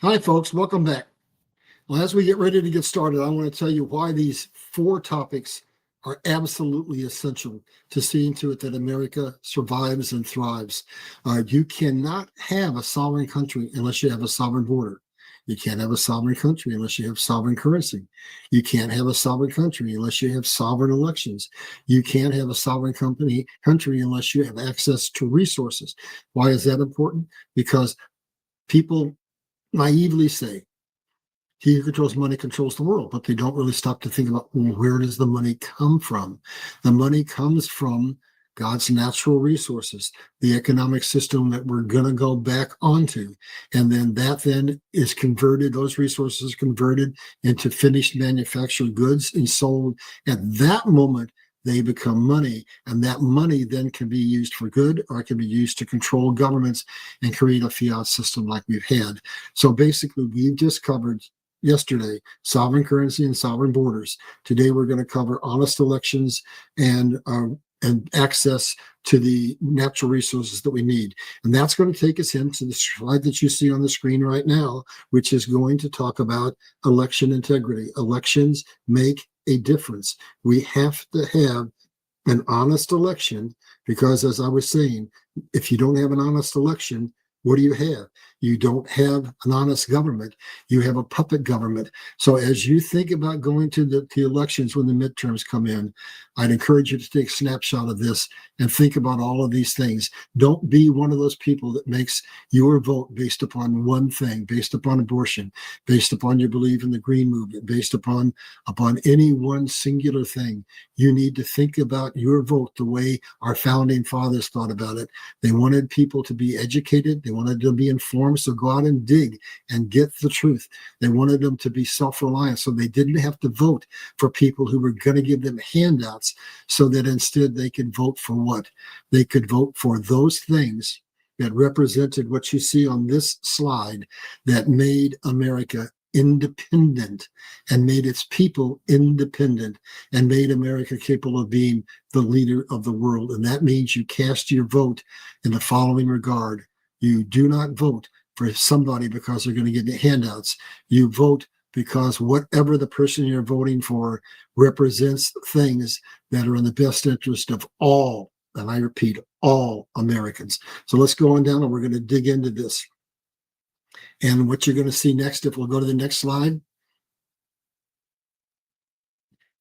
Hi, folks. Welcome back. Well, as we get ready to get started, I want to tell you why these four topics are absolutely essential to seeing to it that America survives and thrives. You cannot have a sovereign country unless you have a sovereign border. You can't have a sovereign country unless you have sovereign currency. You can't have a sovereign country unless you have sovereign elections. You can't have a sovereign country unless you have access to resources. Why is that important? Because people naively say, he who controls money controls the world, but they don't really stop to think about, well, where does the money come from? The money comes from God's natural resources, the economic system that we're going to go back onto. And then that then is converted, those resources converted into finished manufactured goods and sold. At that moment, they become money, and that money then can be used for good, or it can be used to control governments and create a fiat system like we've had. So basically, we've just covered yesterday sovereign currency and sovereign borders. Today, we're going to cover honest elections and access to the natural resources that we need. And that's going to take us into the slide that you see on the screen right now, which is going to talk about election integrity. Elections make a difference. We have to have an honest election because, as I was saying, if you don't have an honest election, what do you have? You don't have an honest government. You have a puppet government. So as you think about going to the elections when the midterms come in, I'd encourage you to take a snapshot of this and think about all of these things. Don't be one of those people that makes your vote based upon one thing, based upon abortion, based upon your belief in the green movement, based upon any one singular thing. You need to think about your vote the way our founding fathers thought about it. They wanted people to be educated. They wanted to be informed. So go out and dig and get the truth. They wanted them to be self-reliant, so they didn't have to vote for people who were going to give them handouts, so that instead they could vote for what? They could vote for those things that represented what you see on this slide that made America independent and made its people independent and made America capable of being the leader of the world. And that means you cast your vote in the following regard. You do not vote for somebody because they're going to give you handouts. You vote because whatever the person you're voting for represents things that are in the best interest of all, and I repeat, all Americans. So let's go on down and we're going to dig into this. And what you're going to see next, if we'll go to the next slide,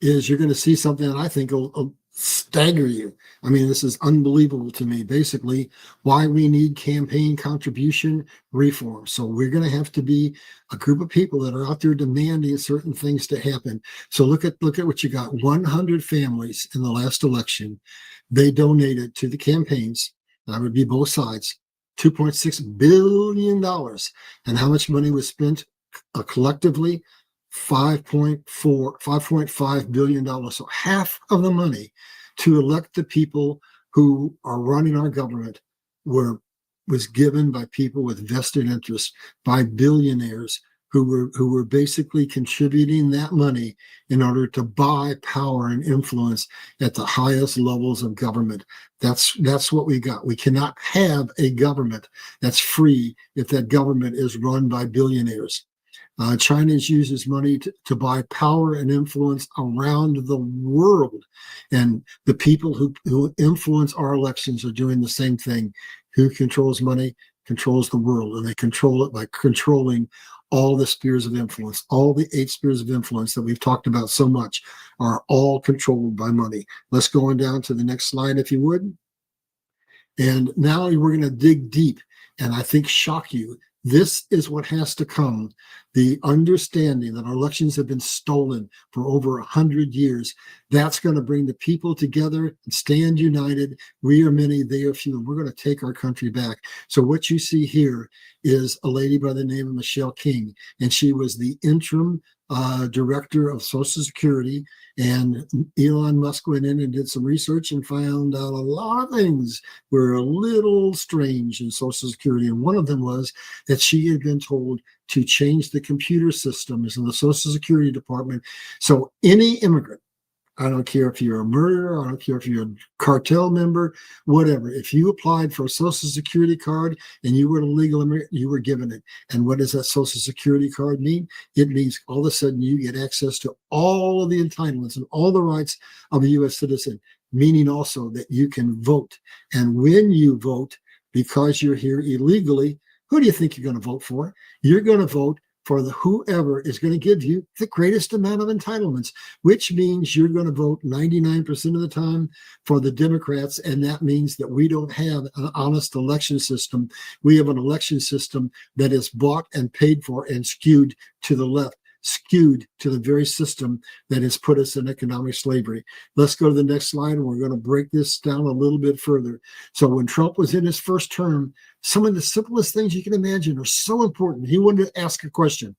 is you're going to see something that I think will stagger you. I mean, this is unbelievable to me. Basically, why we need campaign contribution reform. So we're going to have to be a group of people that are out there demanding certain things to happen. So look at what you got. 100 families in the last election. They donated to the campaigns. That would be both sides. $2.6 billion. And how much money was spent collectively? $5.5 billion. So half of the money to elect the people who are running our government was given by people with vested interests, by billionaires who were basically contributing that money in order to buy power and influence at the highest levels of government. That's what we got. We cannot have a government that's free if that government is run by billionaires. China uses money to buy power and influence around the world. And the people who influence our elections are doing the same thing. Who controls money controls the world, and they control it by controlling all the spheres of influence. All the 8 spheres of influence that we've talked about so much are all controlled by money. Let's go on down to the next slide, if you would. And now we're going to dig deep and I think shock you. This is what has to come. The understanding that our elections have been stolen for over 100 years. That's going to bring the people together and stand united. We are many, they are few. We're going to take our country back. So what you see here is a lady by the name of Michelle King, and she was the interim director of Social Security. And Elon Musk went in and did some research and found out a lot of things were a little strange in Social Security. And one of them was that she had been told to change the computer systems in the Social Security department. So any immigrant I don't care if you're a murderer. I don't care if you're a cartel member, whatever. If you applied for a Social Security card and you were a legal immigrant, you were given it. And what does that Social Security card mean? It means all of a sudden you get access to all of the entitlements and all the rights of a U.S. citizen, meaning also that you can vote. And when you vote, because you're here illegally, who do you think you're going to vote for? You're going to vote for the whoever is going to give you the greatest amount of entitlements, which means you're going to vote 99% of the time for the Democrats. And that means that we don't have an honest election system. We have an election system that is bought and paid for and skewed to the left, skewed to the very system that has put us in economic slavery. Let's go to the next slide, and we're going to break this down a little bit further. So when Trump was in his first term, some of the simplest things you can imagine are so important. He wanted to ask a question.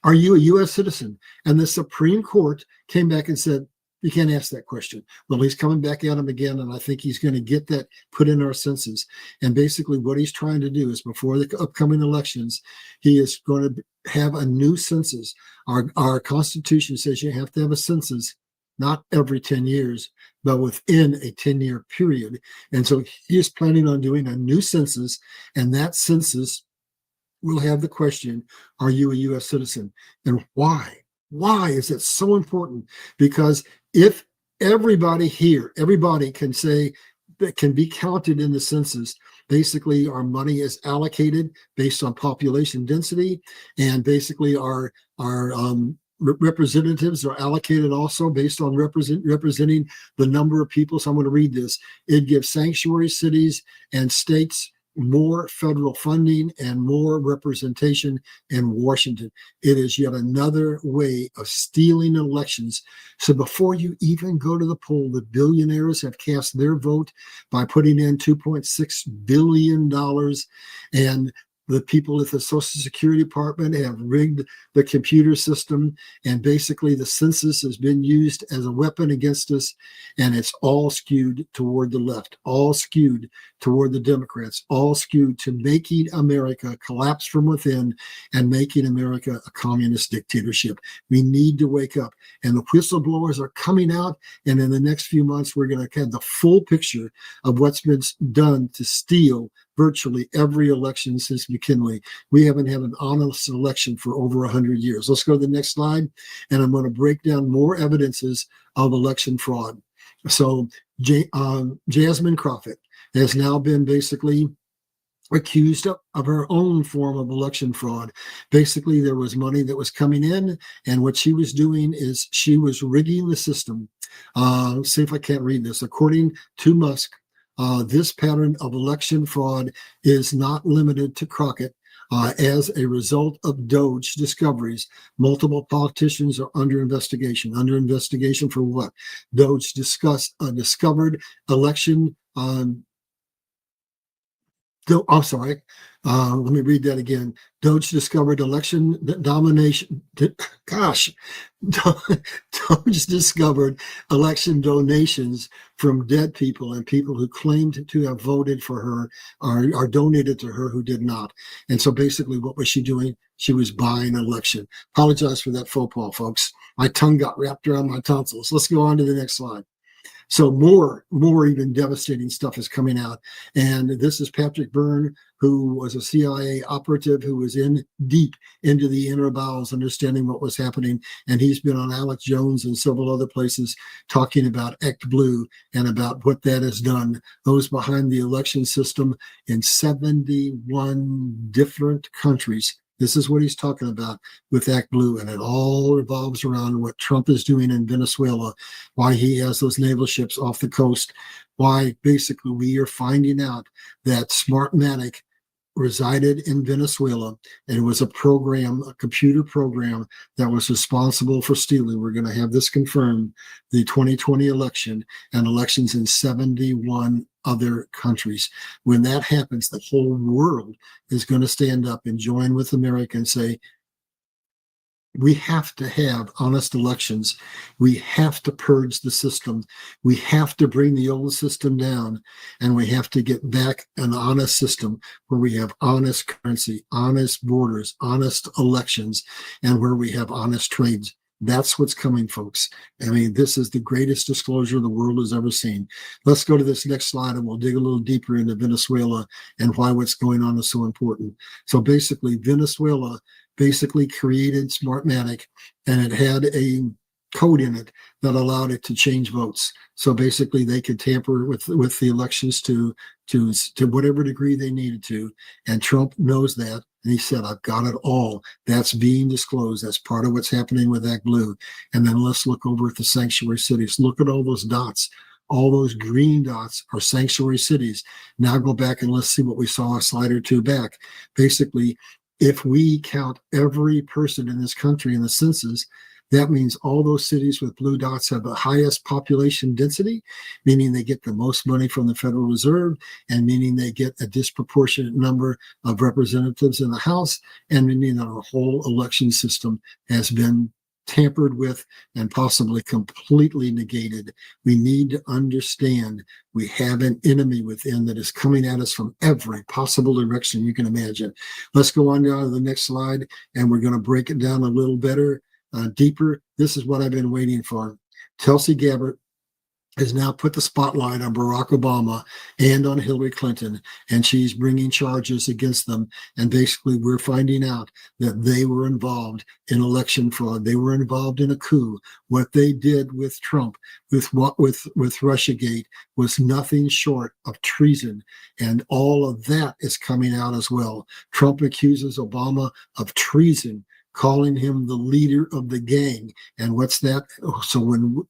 Are you a U.S. citizen? And the Supreme Court came back and said, you can't ask that question. Well, he's coming back at him again, and I think he's going to get that put in our census. And basically what he's trying to do is before the upcoming elections, he is going to have a new census. Our Constitution says you have to have a census, not every 10 years, but within a 10-year period. And so he is planning on doing a new census, and that census will have the question, are you a U.S. citizen? And why? Why is it so important? Because if everybody here, everybody can say, that can be counted in the census, basically our money is allocated based on population density, and basically our representatives are allocated also based on representing the number of people. So I'm going to read this. It gives sanctuary cities and states more federal funding and more representation in Washington. It is yet another way of stealing elections. So before you even go to the poll, the billionaires have cast their vote by putting in $2.6 billion, and the people at the Social Security Department have rigged the computer system, and basically the census has been used as a weapon against us, and it's all skewed toward the left, all skewed toward the Democrats, all skewed to making America collapse from within and making America a communist dictatorship. We need to wake up, and the whistleblowers are coming out, and in the next few months, we're going to have the full picture of what's been done to steal virtually every election since McKinley. We haven't had an honest election for over 100 years. Let's go to the next slide, and I'm going to break down more evidences of election fraud. So Jasmine Crockett has now been basically accused of her own form of election fraud. Basically, there was money that was coming in, and what she was doing is she was rigging the system. Let's see if I can't read this. According to Musk, this pattern of election fraud is not limited to Crockett. As a result of Doge discoveries, multiple politicians are under investigation. Under investigation for what? Doge discovered election. I'm sorry. Let me read that again. Doge discovered election domination. Gosh, Doge discovered election donations from dead people and people who claimed to have voted for her or donated to her who did not. And so basically, what was she doing? She was buying an election. Apologize for that faux pas, folks. My tongue got wrapped around my tonsils. Let's go on to the next slide. So more even devastating stuff is coming out. And this is Patrick Byrne, who was a CIA operative who was in deep into the inner bowels, understanding what was happening. And he's been on Alex Jones and several other places talking about Act Blue and about what that has done. Those behind the election system in 71 different countries. This is what he's talking about with Act Blue, and it all revolves around what Trump is doing in Venezuela, why he has those naval ships off the coast, why basically we are finding out that Smartmatic resided in Venezuela, and it was a computer program that was responsible for stealing. We're going to have this confirmed, the 2020 election and elections in 71 other countries. When that happens, the whole world is going to stand up and join with America and say, we have to have honest elections. We have to purge the system. We have to bring the old system down, and we have to get back an honest system where we have honest currency, honest borders, honest elections, and where we have honest trades. That's what's coming, folks. I mean, this is the greatest disclosure the world has ever seen. Let's go to this next slide and we'll dig a little deeper into Venezuela and why what's going on is so important. So basically, Venezuela basically created Smartmatic, and it had a code in it that allowed it to change votes. So basically, they could tamper with the elections to whatever degree they needed to. And Trump knows that, and he said, "I've got it all." That's being disclosed. That's part of what's happening with Act Blue. And then let's look over at the sanctuary cities. Look at all those dots. All those green dots are sanctuary cities. Now go back and let's see what we saw a slide or two back. Basically, if we count every person in this country in the census, that means all those cities with blue dots have the highest population density, meaning they get the most money from the Federal Reserve, and meaning they get a disproportionate number of representatives in the House, and meaning that our whole election system has been tampered with and possibly completely negated. We need to understand we have an enemy within that is coming at us from every possible direction you can imagine. Let's go on down to the next slide, and we're going to break it down a little better. Deeper. This is what I've been waiting for. Tulsi Gabbard has now put the spotlight on Barack Obama and on Hillary Clinton, and she's bringing charges against them. And basically, we're finding out that they were involved in election fraud. They were involved in a coup. What they did with Trump, with Russiagate, was nothing short of treason, and all of that is coming out as well. Trump accuses Obama of treason, calling him the leader of the gang. And what's that? So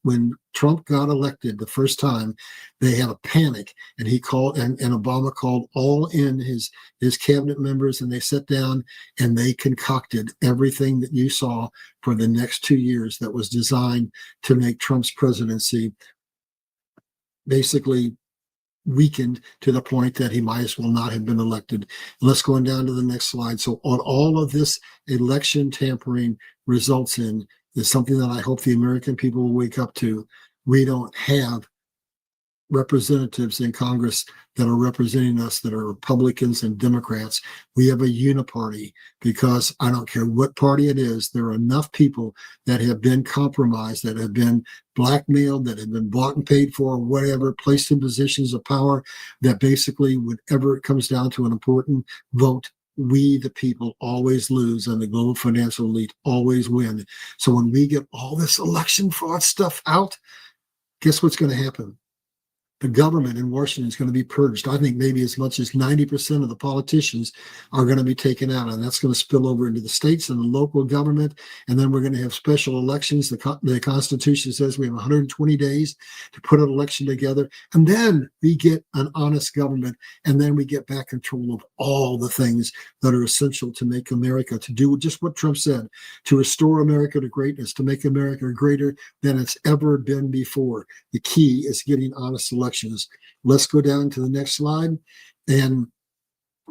when Trump got elected the first time, they had a panic, and he called and Obama called all in his cabinet members, and they sat down and they concocted everything that you saw for the next 2 years that was designed to make Trump's presidency basically weakened to the point that he might as well not have been elected. Let's go on down to the next slide. So all of this election tampering results in is something that I hope the American people will wake up to. We don't have representatives in Congress that are representing us that are Republicans and Democrats. We have a uniparty, because I don't care what party it is, there are enough people that have been compromised, that have been blackmailed, that have been bought and paid for, whatever, placed in positions of power, that basically, whenever it comes down to an important vote, we, the people, always lose, and the global financial elite always win. So when we get all this election fraud stuff out, guess what's going to happen? The government in Washington is going to be purged. I think maybe as much as 90% of the politicians are going to be taken out, and that's going to spill over into the states and the local government. And then we're going to have special elections. The Constitution says we have 120 days to put an election together, and then we get an honest government, and then we get back control of all the things that are essential to make America, to do just what Trump said, to restore America to greatness, to make America greater than it's ever been before. The key is getting honest elections. Let's go down to the next slide, and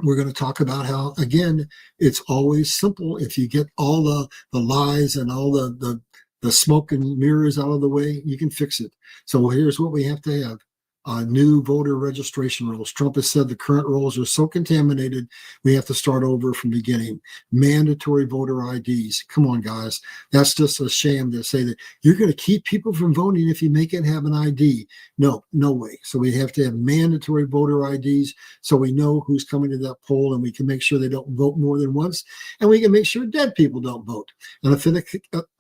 we're going to talk about how, again, it's always simple. If you get all the lies and all the smoke and mirrors out of the way, you can fix it. So here's what we have to have. New voter registration rules. Trump has said the current rules are so contaminated, we have to start over from the beginning. Mandatory voter IDs. Come on, guys. That's just a sham to say that you're going to keep people from voting if you make it have an ID. No way. So we have to have mandatory voter IDs so we know who's coming to that poll, and we can make sure they don't vote more than once, and we can make sure dead people don't vote. And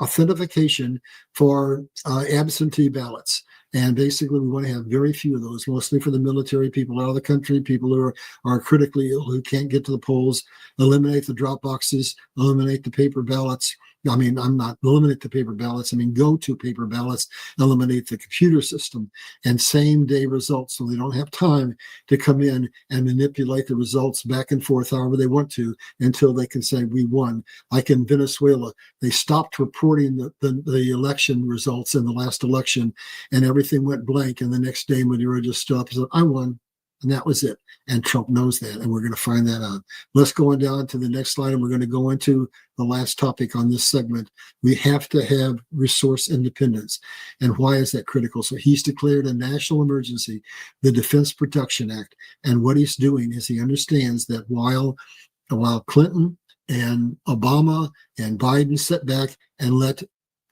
authentication for absentee ballots. And basically, we want to have very few of those, mostly for the military, people out of the country, people who are critically ill, who can't get to the polls. Eliminate the drop boxes, eliminate the paper ballots. I mean, I'm not eliminate the paper ballots. I mean, go to paper ballots, eliminate the computer system, and same day results, so they don't have time to come in and manipulate the results back and forth however they want to until they can say we won. Like in Venezuela, they stopped reporting the election results in the last election, and everything went blank. And the next day, Maduro just stood up and said, "I won." And that was it. And Trump knows that, and we're going to find that out. Let's go on down to the next slide, and we're going to go into the last topic on this segment. We have to have resource independence. And why is that critical? So he's declared a national emergency, the Defense Production Act. And what he's doing is he understands that while Clinton and Obama and Biden sat back and let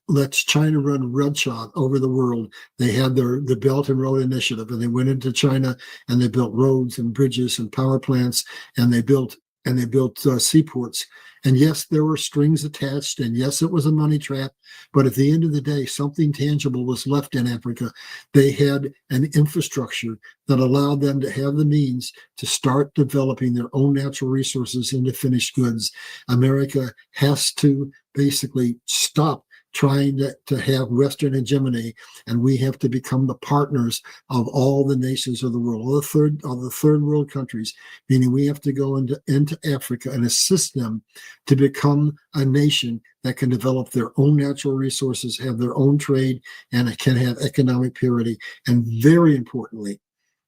lets China run roughshod over the world. They had the Belt and Road Initiative, and they went into China and they built roads and bridges and power plants, and they built seaports. And yes, there were strings attached, and yes, it was a money trap. But at the end of the day, something tangible was left in Africa. They had an infrastructure that allowed them to have the means to start developing their own natural resources into finished goods. America has to basically stop trying to have Western hegemony, and we have to become the partners of all the nations of the world, all the third world countries, meaning we have to go into Africa and assist them to become a nation that can develop their own natural resources, have their own trade, and can have economic parity. And very importantly,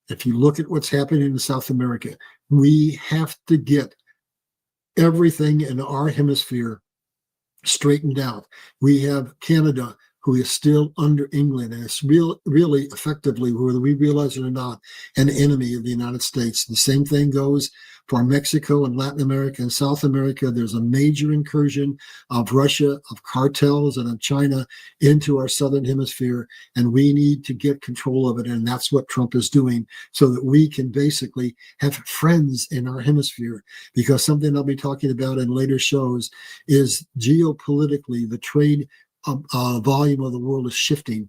if you look at what's happening in South America, we have to get everything in our hemisphere straightened out. We have Canada, who is still under England, and it's really effectively, whether we realize it or not, an enemy of the United States. The same thing goes for Mexico and Latin America and South America. There's a major incursion of Russia, of cartels, and of China into our southern hemisphere, and we need to get control of it, and that's what Trump is doing, so that we can basically have friends in our hemisphere. Because something I'll be talking about in later shows is geopolitically, the trade volume of the world is shifting.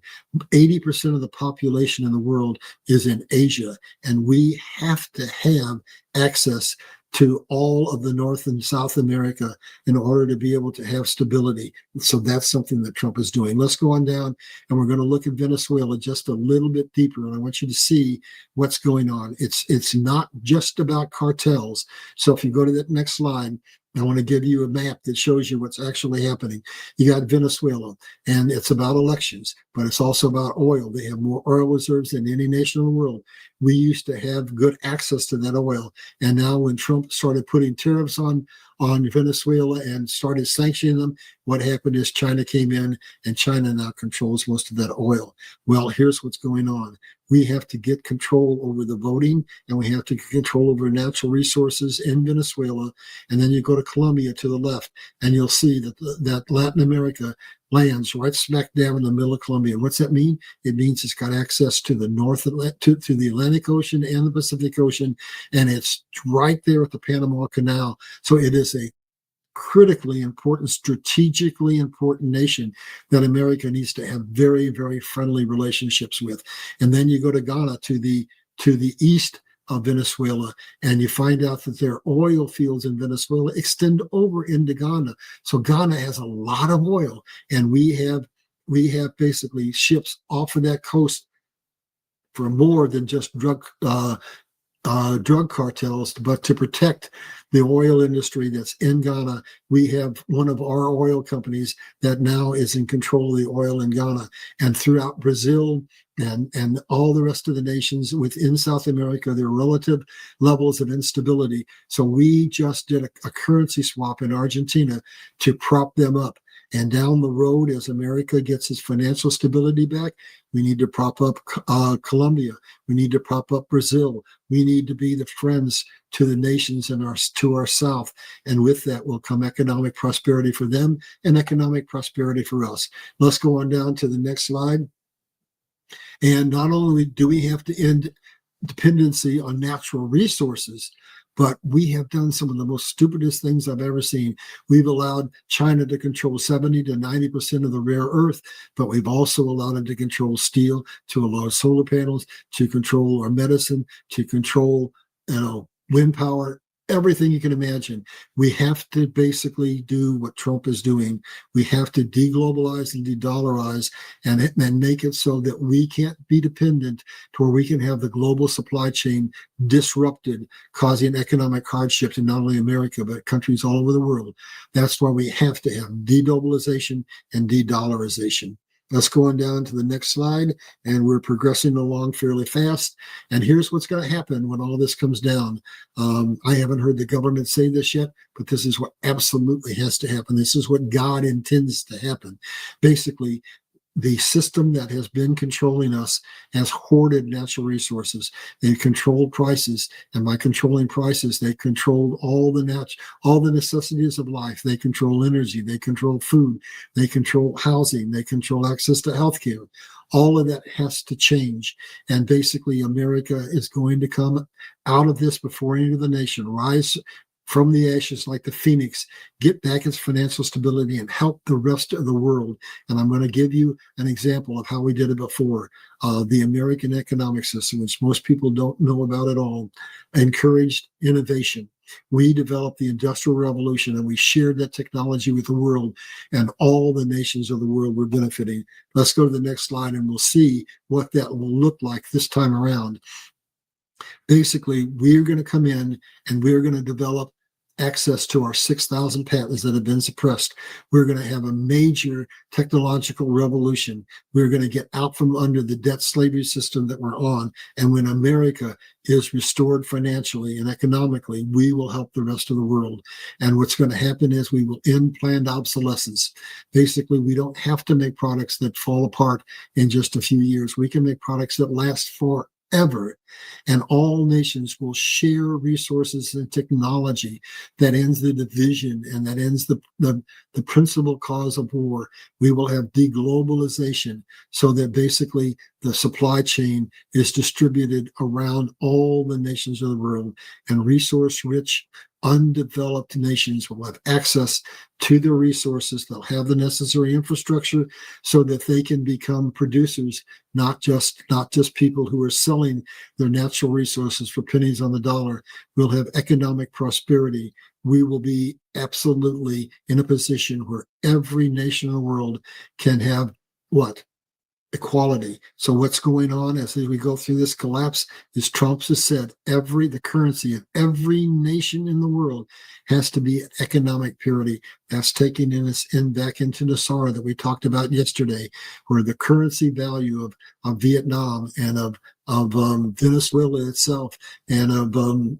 80% of the population in the world is in Asia, and we have to have access to all of the North and South America in order to be able to have stability. So that's something that Trump is doing. Let's go on down, and we're going to look at Venezuela just a little bit deeper, and I want you to see what's going on. It's not just about cartels. So if you go to that next slide, I want to give you a map that shows you what's actually happening. You got Venezuela, and it's about elections, but it's also about oil. They have more oil reserves than any nation in the world. We used to have good access to that oil. And now when Trump started putting tariffs on Venezuela and started sanctioning them, what happened is China came in, and China now controls most of that oil. Well, here's what's going on. We have to get control over the voting, and we have to get control over natural resources in Venezuela. And then you go to Colombia to the left, and you'll see that Latin America lands right smack down in the middle of Colombia. What's that mean? It means it's got access to the to the Atlantic Ocean and the Pacific Ocean, and it's right there at the Panama Canal. So it is a critically important, strategically important nation that America needs to have very, very friendly relationships with. And then you go to Ghana, to the east of Venezuela, and you find out that their oil fields in Venezuela extend over into Ghana. So Ghana has a lot of oil, and we have basically ships off of that coast for more than just drug cartels, but to protect the oil industry that's in Ghana. We have one of our oil companies that now is in control of the oil in Ghana, and throughout Brazil and all the rest of the nations within South America, there are relative levels of instability. So we just did a currency swap in Argentina to prop them up. And down the road, as America gets its financial stability back, we need to prop up Colombia. We need to prop up Brazil. We need to be the friends to the nations to our south. And with that will come economic prosperity for them and economic prosperity for us. Let's go on down to the next slide. And not only do we have to end dependency on natural resources, but we have done some of the most stupidest things I've ever seen. We've allowed China to control 70 to 90% of the rare earth, but we've also allowed it to control steel, to allow solar panels, to control our medicine, to control, wind power, everything you can imagine. We have to basically do what Trump is doing. We have to deglobalize and de-dollarize and make it so that we can't be dependent to where we can have the global supply chain disrupted, causing economic hardship in not only America, but countries all over the world. That's why we have to have de-globalization and de-dollarization. Let's go on down to the next slide, and we're progressing along fairly fast. And here's what's going to happen when all this comes down. I haven't heard the government say this yet, but this is what absolutely has to happen. This is what God intends to happen. Basically, the system that has been controlling us has hoarded natural resources. They controlled prices, and by controlling prices, they controlled all the necessities of life. They control energy, they control food, they control housing, they control access to healthcare. All of that has to change. And basically, America is going to come out of this before any other nation, rise from the ashes like the phoenix, get back its financial stability, and help the rest of the world. And I'm going to give you an example of how we did it before. The American economic system, which most people don't know about at all, encouraged innovation. We developed the Industrial Revolution, and we shared that technology with the world, and all the nations of the world were benefiting. Let's go to the next slide, and we'll see what that will look like this time around. Basically, we're going to come in and we're going to develop access to our 6,000 patents that have been suppressed. We're going to have a major technological revolution. We're going to get out from under the debt slavery system that we're on. And when America is restored financially and economically, we will help the rest of the world. And what's going to happen is we will end planned obsolescence. Basically, we don't have to make products that fall apart in just a few years. We can make products that last forever, and all nations will share resources and technology. That ends the division, and that ends the principal cause of war. We will have deglobalization, so that basically the supply chain is distributed around all the nations of the world, and resource-rich, undeveloped nations will have access to the resources. They'll have the necessary infrastructure so that they can become producers, not just people who are selling their natural resources for pennies on the dollar. We'll have economic prosperity. We will be absolutely in a position where every nation in the world can have what? Equality. So what's going on as we go through this collapse is Trump has said the currency of every nation in the world has to be at economic parity. That's taking us back into Nasara that we talked about yesterday, where the currency value of Vietnam and of Venezuela itself and of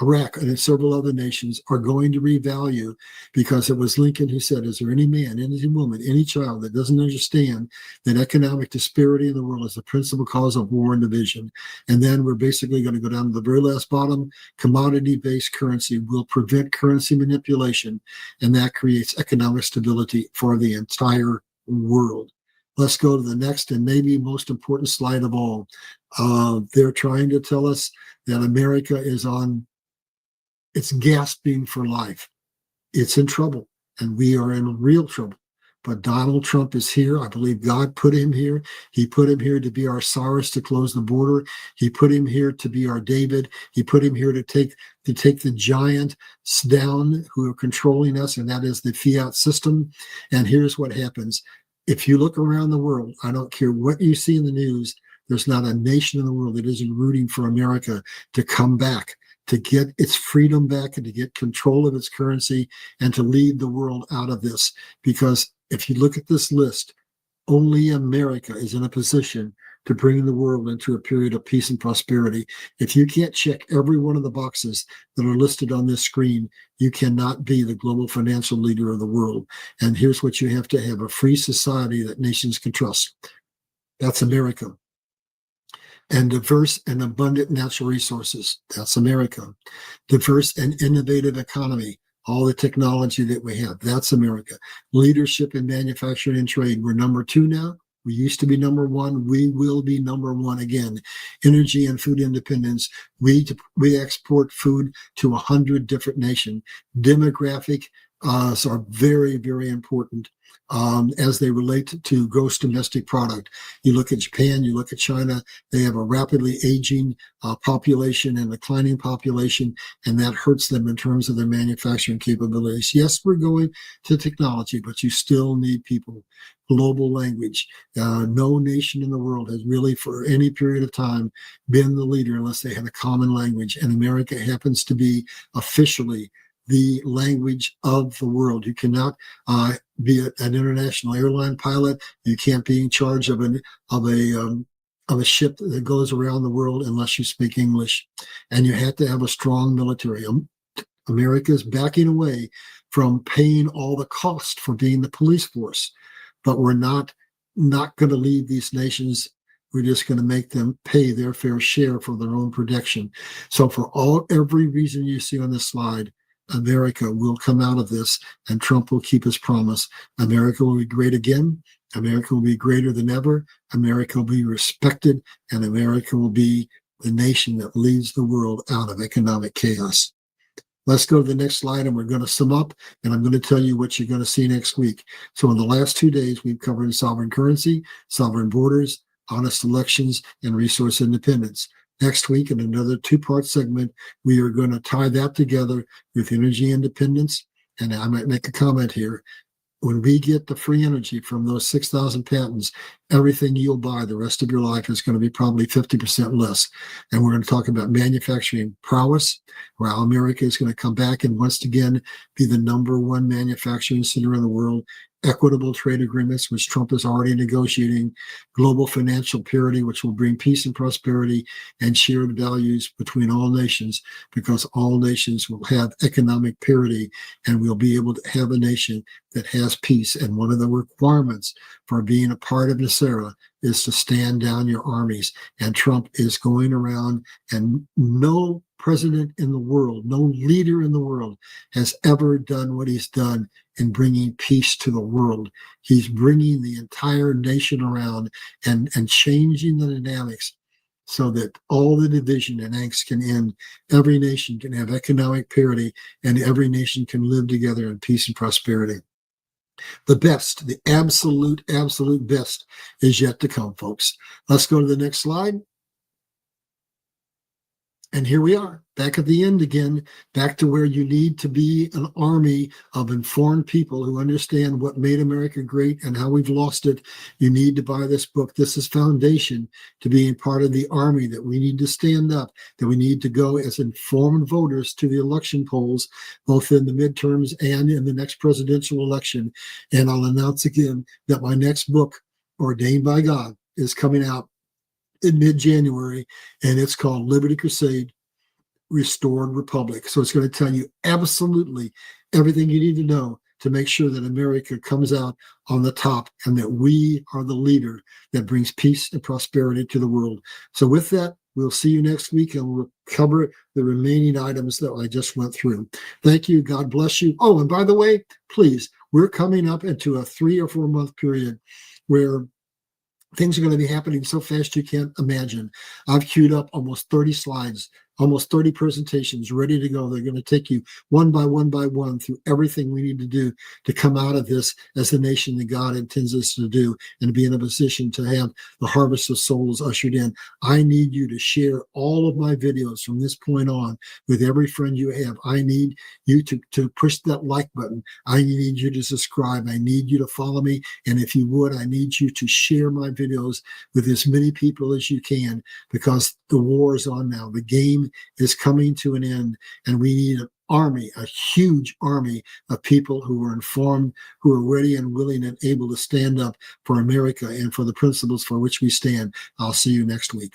Iraq and several other nations are going to revalue, because it was Lincoln who said, is there any man, any woman, any child that doesn't understand that economic disparity in the world is the principal cause of war and division? And then we're basically going to go down to the very last bottom. Commodity-based currency will prevent currency manipulation, and that creates economic stability for the entire world. Let's go to the next and maybe most important slide of all. They're trying to tell us that America is it's gasping for life. It's in trouble, and we are in real trouble. But Donald Trump is here. I believe God put him here. He put him here to be our Cyrus, to close the border. He put him here to be our David. He put him here to take the giants down who are controlling us, and that is the fiat system. And here's what happens. If you look around the world, I don't care what you see in the news, there's not a nation in the world that isn't rooting for America to come back, to get its freedom back, and to get control of its currency, and to lead the world out of this. Because if you look at this list, only America is in a position to bring the world into a period of peace and prosperity. If you can't check every one of the boxes that are listed on this screen, you cannot be the global financial leader of the world. And here's what you have to have: a free society that nations can trust. That's America. And diverse and abundant natural resources. That's America. Diverse and innovative economy. All the technology that we have. That's America. Leadership in manufacturing and trade. We're number 2 now. We used to be number 1. We will be number 1 again. Energy and food independence. We export food to 100 different nations. Demographic are very, very important as they relate to gross domestic product. You look at Japan, you look at China, they have a rapidly aging population and declining population, and that hurts them in terms of their manufacturing capabilities. Yes, we're going to technology, but you still need people. Global language. No nation in the world has really, for any period of time, been the leader unless they had a common language, and America happens to be officially the language of the world. You cannot be an international airline pilot. You can't be in charge of a ship that goes around the world unless you speak English. And you have to have a strong military. America is backing away from paying all the cost for being the police force, but we're not not going to leave these nations. We're just going to make them pay their fair share for their own protection. So for every reason you see on this slide, America will come out of this, and Trump will keep his promise. America will be great again. America will be greater than ever. America will be respected, and America will be the nation that leads the world out of economic chaos. Let's go to the next slide, and we're going to sum up, and I'm going to tell you what you're going to see next week. So in the last 2 days, we've covered sovereign currency, sovereign borders, honest elections, and resource independence. Next week, in another 2-part segment, we are going to tie that together with energy independence. And I might make a comment here. When we get the free energy from those 6,000 patents, everything you'll buy the rest of your life is going to be probably 50% less. And we're going to talk about manufacturing prowess, where America is going to come back and once again be the #1 manufacturing center in the world. Equitable trade agreements, which Trump is already negotiating, global financial parity, which will bring peace and prosperity, and shared values between all nations, because all nations will have economic parity, and we'll be able to have a nation that has peace. And one of the requirements for being a part of NESARA is to stand down your armies. And Trump is going around, and no president in the world, no leader in the world has ever done what he's done in bringing peace to the world. He's bringing the entire nation around and changing the dynamics so that all the division and angst can end. Every nation can have economic parity, and every nation can live together in peace and prosperity. The best, the absolute best is yet to come, folks. Let's go to the next slide. And here we are, back at the end again, back to where you need to be an army of informed people who understand what made America great and how we've lost it. You need to buy this book. This is foundation to being part of the army, that we need to stand up, that we need to go as informed voters to the election polls, both in the midterms and in the next presidential election. And I'll announce again that my next book, Ordained by God, is coming out in mid-January, and it's called Liberty Crusade, Restored Republic. So it's going to tell you absolutely everything you need to know to make sure that America comes out on the top, and that we are the leader that brings peace and prosperity to the world. So with that, we'll see you next week, and we'll cover the remaining items that I just went through. Thank you. God bless you. Oh, and by the way, please, we're coming up into a 3 or 4 month period where things are going to be happening so fast you can't imagine. I've queued up almost 30 slides, almost 30 presentations ready to go. They're going to take you one by one through everything we need to do to come out of this as the nation that God intends us to do, and be in a position to have the harvest of souls ushered in. I need you to share all of my videos from this point on with every friend you have. I need you to push that like button. I need you to subscribe. I need you to follow me. And if you would, I need you to share my videos with as many people as you can, because the war is on now. The game is coming to an end, and we need an army, a huge army of people who are informed, who are ready and willing and able to stand up for America and for the principles for which we stand. I'll see you next week.